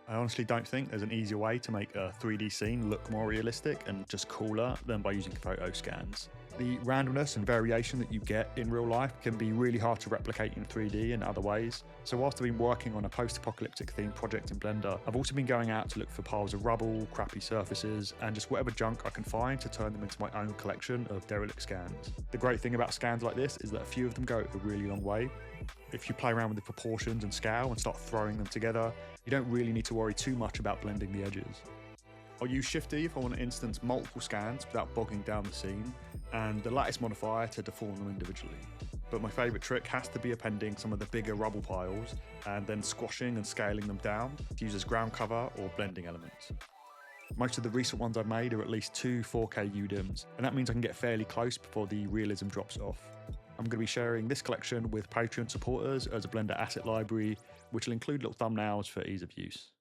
I honestly don't think there's an easier way to make a 3D scene look more realistic and just cooler than by using photo scans. The randomness and variation that you get in real life can be really hard to replicate in 3D in other ways. So whilst I've been working on a post-apocalyptic themed project in Blender, I've also been going out to look for piles of rubble, crappy surfaces, and just whatever junk I can find to turn them into my own collection of derelict scans. The great thing about scans like this is that a few of them go a really long way. If you play around with the proportions and scale and start throwing them together, you don't really need to worry too much about blending the edges. I'll use Shift-D if I want to instance multiple scans without bogging down the scene, and the lattice modifier to deform them individually. But my favourite trick has to be appending some of the bigger rubble piles and then squashing and scaling them down to use as ground cover or blending elements. Most of the recent ones I've made are at least 2 4K UDIMs, and that means I can get fairly close before the realism drops off. I'm going to be sharing this collection with Patreon supporters as a Blender asset library, which will include little thumbnails for ease of use.